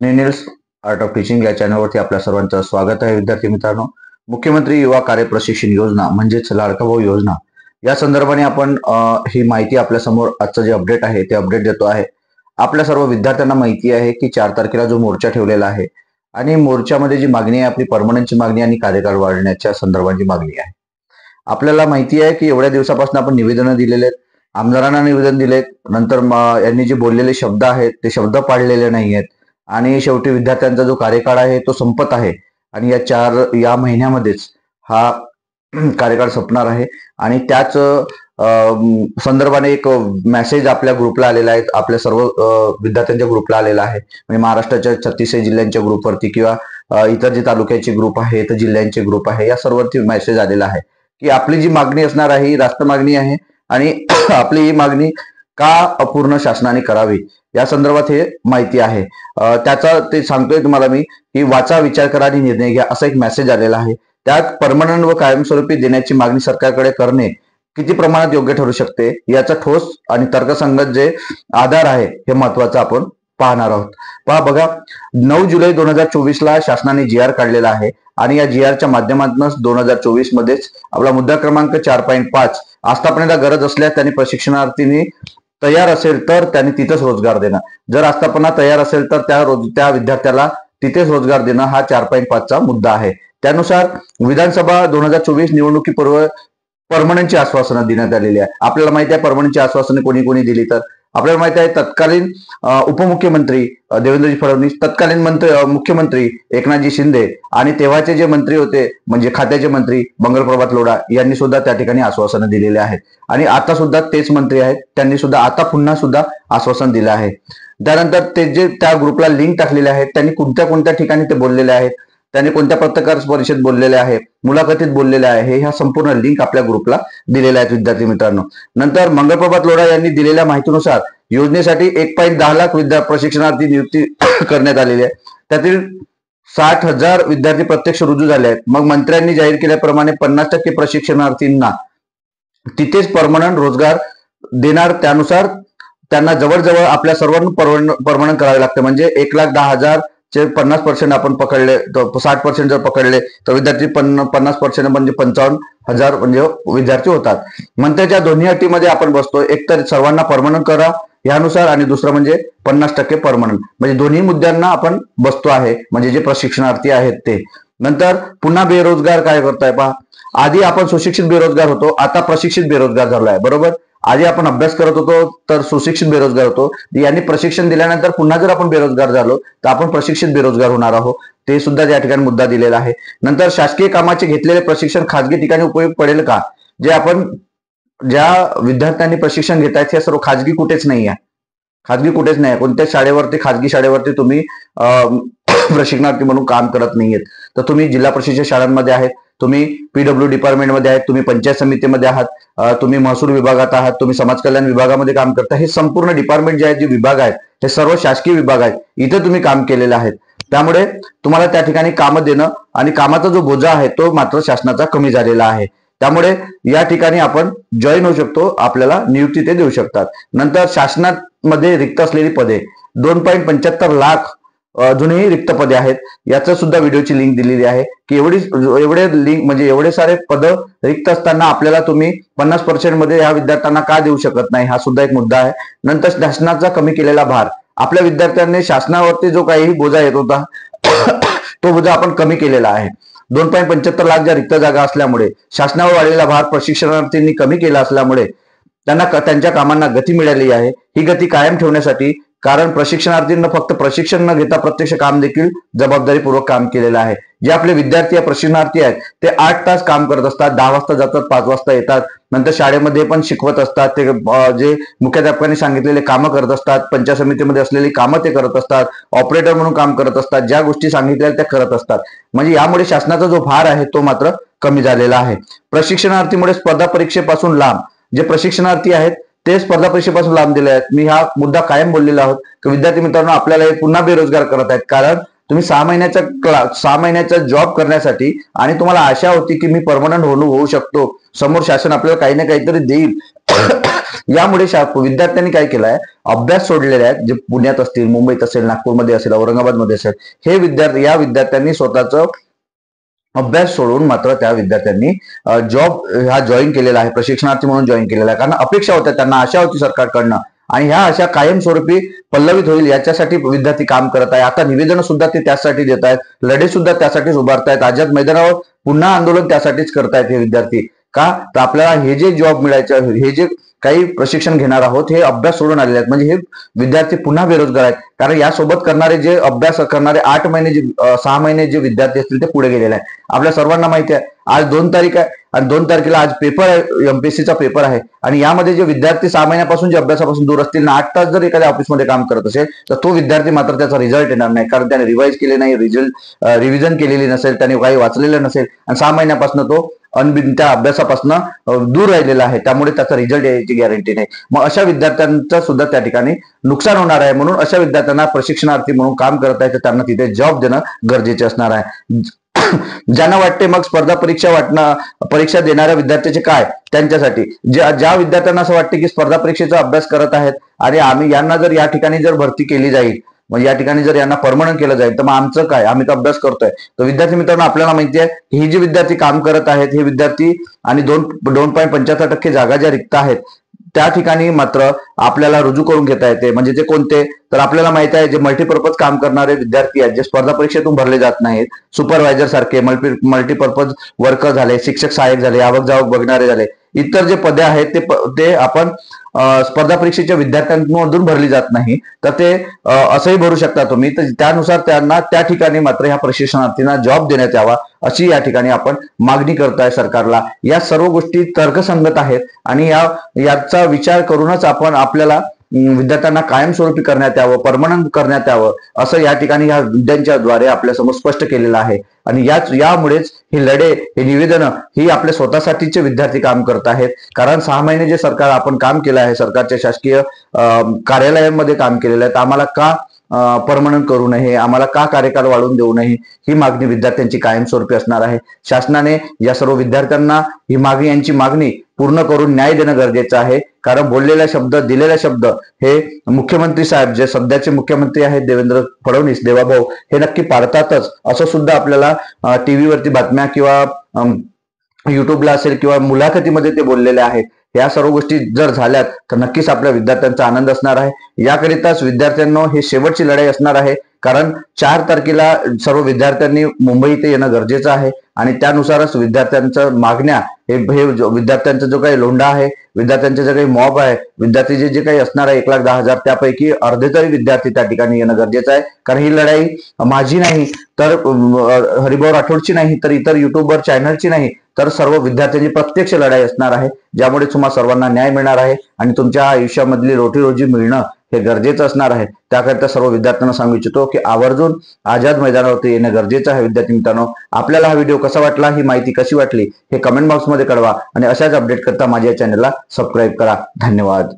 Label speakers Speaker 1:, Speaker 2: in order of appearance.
Speaker 1: निनिल्स art of teaching या चॅनलवरती आपल्या सर्वांचं स्वागत आहे. विद्यार्थी मित्रांनो, मुख्यमंत्री युवा कार्य प्रशिक्षण योजना म्हणजेच लाडका भाऊ योजना या संदर्भाने आपण ही माहिती आपल्या समोर आजचं जे अपडेट आहे ते अपडेट देतो आहे. आपल्या सर्व विद्यार्थ्यांना माहिती आहे की 4 तारखेला जो मोर्चा ठेवलेला आहे आणि मोर्चामध्ये जी मागणी आहे आपली परमनंटची मागणी आणि कार्यकाळ वाढवण्याच्या संदर्भाची मागणी आहे. आपल्याला माहिती आहे की एवढ्या दिवसापासून आपण निवेदनं दिलेले आहेत, आमदारांना निवेदन दिलेत, नंतर यांनी जे बोललेले शब्द आहेत ते शब्द पाळलेले नाही आहेत आणि शेवटी विद्यार्थ्यांचा जो कार्यकाळ आहे तो संपत आहे आणि या महिन्यामध्येच हा कार्यकाळ संपणार आहे. आणि त्याच संदर्भाने एक मेसेज आपल्या ग्रुपला आलेला आहे, आपल्या सर्व विद्यार्थ्यांच्या ग्रुपला आलेला आहे. म्हणजे महाराष्ट्राच्या 36 जिल्ह्यांच्या ग्रुपवरती किंवा इतर जे तालुक्याचे ग्रुप आहेत, जिल्ह्यांचे ग्रुप आहे, या सर्ववरती मेसेज आलेला आहे की आपली जी मागणी असणार आहे ही रास्त मागणी आहे आणि आपली ही मागणी का अपूर्ण शासनाने करावी या संदर्भात हे माहिती आहे. त्याचा ते सांगतोय तुम्हाला मी की वाचा, विचार करा आणि निर्णय घ्या असा एक मेसेज आलेला आहे. त्यात परमनंट व कायमस्वरूपी देण्याची मागणी सरकारकडे करणे किती प्रमाणात योग्य ठरू शकते याचा ठोस आणि तर्कसंगत जे आधार आहे हे महत्वाचं आपण पाहणार आहोत. बघा, 9 जुलै 2024 ला शासनाने GR काढलेला आहे आणि या GRच्या माध्यमातून 2024 मध्येच आपला मुद्दा क्रमांक 4.5 आस्थापनेला गरज असल्यास त्यांनी प्रशिक्षणार्थींनी तयार असेल तर त्यांनी तिथेच रोजगार देणं, जर आस्थापना तयार असेल तर त्या विद्यार्थ्याला तिथेच रोजगार देणं हा 4.5 चा मुद्दा आहे. त्यानुसार विधानसभा 2024 निवडणुकीपूर्व परमनंटची आश्वासनं देण्यात आलेली आहे. आपल्याला माहिती आहे परमनंटची आश्वासने कोणी कोणी दिली, तर आपल्याला माहिती आहे तत्कालीन उपमुख्यमंत्री देवेंद्रजी फडणवीस, तत्कालीन मुख्यमंत्री एकनाथजी शिंदे आणि तेव्हाचे जे मंत्री होते म्हणजे खात्याचे मंत्री मंगलप्रभात लोढा यांनी सुद्धा त्या ठिकाणी आश्वासनं दिलेले आहेत. आणि आता सुद्धा तेच मंत्री आहेत, त्यांनी सुद्धा आता पुन्हा सुद्धा आश्वासन दिलं आहे. त्यानंतर ते जे त्या ग्रुपला लिंक टाकलेले आहेत त्यांनी कोणत्या कोणत्या ठिकाणी ते बोललेले आहेत, त्यांनी कोणत्या पत्रकार परिषद बोललेले आहे, मुलाखतीत बोललेले आहे, ह्या संपूर्ण लिंक आपल्या ग्रुपला दिलेल्या आहेत विद्यार्थी मित्रांनो. नंतर मंगलप्रभात लोढा यांनी दिलेल्या माहितीनुसार योजनेसाठी 1.10 लाख प्रशिक्षणार्थी नियुक्ती करण्यात आलेली आहे. त्यातील 60,000 विद्यार्थी प्रत्यक्ष रुजू झाले आहेत. मग मंत्र्यांनी जाहीर केल्याप्रमाणे 50% प्रशिक्षणार्थींना तिथेच परमनंट रोजगार देणार. त्यानुसार त्यांना जवळजवळ आपल्या सर्वांना परमनंट करावे लागते. म्हणजे 1,10,000 चे 50% आपण पकडले तर 60% जर पकडले तर विद्यार्थी 50% म्हणजे 55,000 म्हणजे विद्यार्थी होतात. मंत्र्याच्या दोन्ही अटीमध्ये आपण बसतो, एक तर सर्वांना परमनंट करा यानुसार आणि दुसरं म्हणजे 50% परमनंट, म्हणजे दोन्ही मुद्द्यांना आपण बसतो आहे म्हणजे जे प्रशिक्षणार्थी आहेत ते. नंतर पुन्हा बेरोजगार काय करताय पहा, आधी आपण सुशिक्षित बेरोजगार होतो, आता प्रशिक्षित बेरोजगार झालो आहे. बरोबर, आधी आपण अभ्यास करत होतो तर सुशिक्षित बेरोजगार होतो, यांनी प्रशिक्षण दिल्यानंतर पुन्हा जर आपण बेरोजगार झालो तर आपण प्रशिक्षित बेरोजगार होणार आहोत, ते सुद्धा त्या ठिकाणी मुद्दा दिलेला आहे. नंतर शासकीय कामाचे घेतलेले प्रशिक्षण खाजगी ठिकाणी उपयोग पडेल का, जे आपण ज्या विद्यार्थ्यांनी प्रशिक्षण घेत आहेत हे सर्व खाजगी कुठेच नाही आहे, खाजगी कुठेच नाही. कोणत्या शाळेवरती, खाजगी शाळेवरती तुम्ही प्रशिक्षणार्थी म्हणून काम करत नाहीयेत, तर तुम्ही जिल्हा परिषदेच्या शाळांमध्ये आहेत, तुम्ही PW डिपार्टमेंटमध्ये आहेत, तुम्ही पंचायत समितीमध्ये आहात, तुम्ही महसूल विभागात आहात, तुम्ही समाज कल्याण विभागामध्ये काम करता. हे संपूर्ण डिपार्टमेंट जे आहेत, जे विभाग आहेत, हे सर्व शासकीय विभाग आहेत, इथे तुम्ही काम केलेले आहेत. त्यामुळे तुम्हाला त्या ठिकाणी काम देणं आणि कामाचा जो बोजा आहे तो मात्र शासनाचा कमी झालेला आहे. त्यामुळे या ठिकाणी आपण जॉईन होऊ शकतो, आपल्याला नियुक्ती ते देऊ शकतात. नंतर शासनामध्ये रिक्त असलेली पदे 2.75 लाख अजूनही रिक्त पदे आहेत. याचं सुद्धा व्हिडिओची लिंक दिलेली आहे की एवढे लिंक म्हणजे एवढे सारे पद रिक्त असताना आपल्याला तुम्ही 50% मध्ये या विद्यार्थ्यांना का देऊ शकत नाही, हा सुद्धा एक मुद्दा आहे. नंतर शासनाचा कमी केलेला भार, आपल्या विद्यार्थ्यांनी शासनावरती जो काही बोजा येत होता तो बोजा आपण कमी केलेला आहे. 2.75 लाख ज्या रिक्त जागा असल्यामुळे शासनावर वाढलेला भार प्रशिक्षणार्थींनी कमी केला असल्यामुळे त्यांना त्यांच्या कामांना गती मिळाली आहे. ही गती कायम ठेवण्यासाठी, कारण प्रशिक्षणार्थींना फक्त प्रशिक्षण न घेता प्रत्यक्ष काम देखील जबाबदारीपूर्वक काम केलेलं आहे. जे आपले विद्यार्थी प्रशिक्षणार्थी आहेत ते 8 तास काम करत असतात, 10 वाजता जातात, 5 वाजता येतात, नंतर शाळेमध्ये पण शिकवत असतात, ते जे मुख्याध्यापकांनी सांगितलेले कामं करत असतात, पंचायत समितीमध्ये असलेली कामं ते करत असतात, ऑपरेटर म्हणून काम करत असतात, ज्या गोष्टी सांगितल्या त्या करत असतात. म्हणजे यामुळे शासनाचा जो भार आहे तो मात्र कमी झालेला आहे. प्रशिक्षणार्थीमुळे स्पर्धा परीक्षेपासून लांब, जे प्रशिक्षणार्थी आहेत ते स्पर्धा परीक्षेपासून लांब दिले आहेत. मी हा मुद्दा कायम बोललेला आहोत की विद्यार्थी मित्रांनो आपल्याला हे पुन्हा बेरोजगार करत आहेत, कारण तुम्ही 6 महिन्याचा जॉब करण्यासाठी आणि तुम्हाला आशा होती की मी परमनंट होऊ शकतो, समोर शासन आपल्याला काही ना काहीतरी देईल यामुळे विद्यार्थ्यांनी काय केलंय, अभ्यास सोडलेले आहेत, जे पुण्यात असतील, मुंबईत असेल, नागपूरमध्ये असेल, औरंगाबादमध्ये असेल, हे विद्यार्थ्यांनी स्वतःचं अभ्यास सोडून मात्र त्या विद्यार्थ्यांनी जॉब हा जॉईन केलेला आहे, प्रशिक्षणार्थी म्हणून जॉईन केलेला आहे. कारण अपेक्षा होत्या, त्यांना आशा होती सरकारकडनं, आणि ह्या अशा कायमस्वरूपी पल्लवित होईल याच्यासाठी विद्यार्थी काम करत आहे. आता निवेदन सुद्धा ते त्यासाठी देत आहेत, लढे सुद्धा त्यासाठीच उभारतायत, आझाद मैदानावर पुन्हा आंदोलन त्यासाठीच करतायत हे विद्यार्थी. का तर आपल्याला हे जे जॉब मिळायचं, हे जे काही प्रशिक्षण घेणार आहोत, हे अभ्यास सोडून आलेले आहेत. म्हणजे हे विद्यार्थी पुन्हा बेरोजगार आहेत. कारण यासोबत करणारे जे अभ्यास करणारे 8 महिने 6 महिने जे विद्यार्थी असतील ते पुढे गेलेले आहेत. आपल्या सर्वांना माहिती आहे, आज 2 तारीख आहे आणि 2 तारखेला आज पेपर आहे, एमपीएससीचा पेपर आहे. आणि यामध्ये जे विद्यार्थी 6 महिन्यापासून जे अभ्यासापासून दूर असतील ना, 8 तास जर एखाद्या ऑफिसमध्ये काम करत असेल, तर तो विद्यार्थी मात्र त्याचा रिझल्ट येणार नाही. कारण त्याने रिवाइज केले नाही, रिव्हिजन केलेली नसेल, त्याने काही वाचलेलं नसेल, आणि 6 महिन्यापासून तो त्या अभ्यासापासून दूर राहिलेला आहे. त्यामुळे त्याचा रिझल्ट यायची गॅरंटी नाही. मग अशा विद्यार्थ्यांचं सुद्धा त्या ठिकाणी नुकसान होणार आहे. म्हणून अशा विद्यार्थ्यांना प्रशिक्षणार्थी म्हणून काम करत आहे, तर त्यांना तिथे जॉब देणं गरजेचे असणार आहे. ज्यांना वाटते मग स्पर्धा परीक्षा देणाऱ्या विद्यार्थ्याचे काय, त्यांच्यासाठी ज्या विद्यार्थ्यांना असं वाटते की स्पर्धा परीक्षेचा अभ्यास करत आहेत आणि आम्ही यांना जर या ठिकाणी जर भरती केली जाईल, म्हणजे या ठिकाणी जर यांना परमनंट केलं जाईल, तर मग आमचं काय, आम्ही तर अभ्यास करतोय. तर विद्यार्थी मित्रांनो, आपल्याला माहिती आहे ही जी विद्यार्थी काम करत आहेत, हे विद्यार्थी आणि 2.75% जागा ज्या रिक्त आहेत, त्या ठिकाणी मात्र आपल्याला रुजू करून घेता येते. म्हणजे ते कोणते, तर आपल्याला माहिती आहे जे मल्टीपर्पज काम करणारे विद्यार्थी आहेत, जे स्पर्धा परीक्षेतून भरले जात नाहीत, सुपरवायझर सारखे मल्टीपर्पज वर्कर झाले, शिक्षक सहाय्यक झाले, आवक जावक बघणारे झाले, इतर जे पदे आहेत ते आपण स्पर्धा परीक्षेच्या विद्यार्थ्यांमधून भरली जात नाही, तर ते असंही भरू शकता तुम्ही. तर त्यानुसार त्यांना त्या ठिकाणी मात्र ह्या प्रशिक्षणार्थींना जॉब देण्यात यावा, अशी या ठिकाणी आपण मागणी करताय सरकारला. या सर्व गोष्टी तर्कसंगत आहेत आणि याचा विचार करूनच आपण आपल्याला विद्यार्थ्यांना कायमस्वरूपी करण्यात यावं, परमनंट करण्यात यावं, असं या ठिकाणी ह्या मुद्द्यांच्या द्वारे आपल्यासमोर स्पष्ट केलेलं आहे. आणि यामुळेच हे लढे, हे निवेदनं ही आपल्या स्वतःसाठीचे विद्यार्थी काम करत आहेत. कारण 6 महिने जे सरकार आपण काम केलं आहे, सरकारच्या शासकीय कार्यालयांमध्ये काम केलेलं आहे, तर आम्हाला का परमनंट करू नये, आम्हाला का कार्यकाळ वाढवून देऊ नये, ही मागणी विद्यार्थ्यांची कायमस्वरूपी असणार आहे. शासनाने या सर्व विद्यार्थ्यांना ही मागणी, यांची मागणी पूर्ण करून न्याय देणं गरजेचं आहे. कारण बोललेला शब्द, दिलेला शब्द हे मुख्यमंत्री साहेब, जे सध्याचे मुख्यमंत्री आहेत देवेंद्र फडणवीस, देवाभाऊ, हे नक्की पाळतातच, असं सुद्धा आपल्याला टीव्हीवरती बातम्या किंवा युट्यूबला असेल किंवा मुलाखतीमध्ये ते बोललेले आहेत. या सर्व गोष्टी जर झाल्यात तर नक्कीच आपल्या विद्यार्थ्यांचा आनंद असणार आहे. याकरिताच विद्यार्थ्यांना हे शेवटची लढाई असणार आहे. कारण 4 तारखेला सर्व विद्यार्थ्यांनी मुंबई इथे येणं गरजेचं आहे आणि त्यानुसारच विद्यार्थ्यांच्या मागण्या, हे विद्यार्थ्यांचा जो काही लोंढा आहे, विद्यार्थ्यांचे जे काही मॉब आहे, विद्यार्थी जे काही असणार आहे 1,10,000, त्यापैकी अर्धे तरी विद्यार्थी त्या ठिकाणी येणं गरजेचं आहे. कारण ही लढाई माझी नाही, तर हरिभाऊ राठोडची नाही, तर इतर युट्यूबर चॅनलची नाही, तर सर्व विद्यार्थ्यांची प्रत्यक्ष लढाई असणार आहे. ज्यामुळे तुम्हाला सर्वांना न्याय मिळणार आहे आणि तुमच्या आयुष्यामधली रोजीरोटी मिळणं हे गरजेचं असणार आहे. त्याकरिता सर्व विद्यार्थ्यांना सांगू इच्छितो की आवर्जून आझाद मैदानावरती येणं गरजेचं आहे. विद्यार्थी मित्रांनो, आपल्याला हा व्हिडिओ कसा वाटला, ही माहिती कशी वाटली, हे कमेंट बॉक्समध्ये कळवा आणि अशाच अपडेट करता माझ्या चॅनलला सबस्क्राईब करा. धन्यवाद.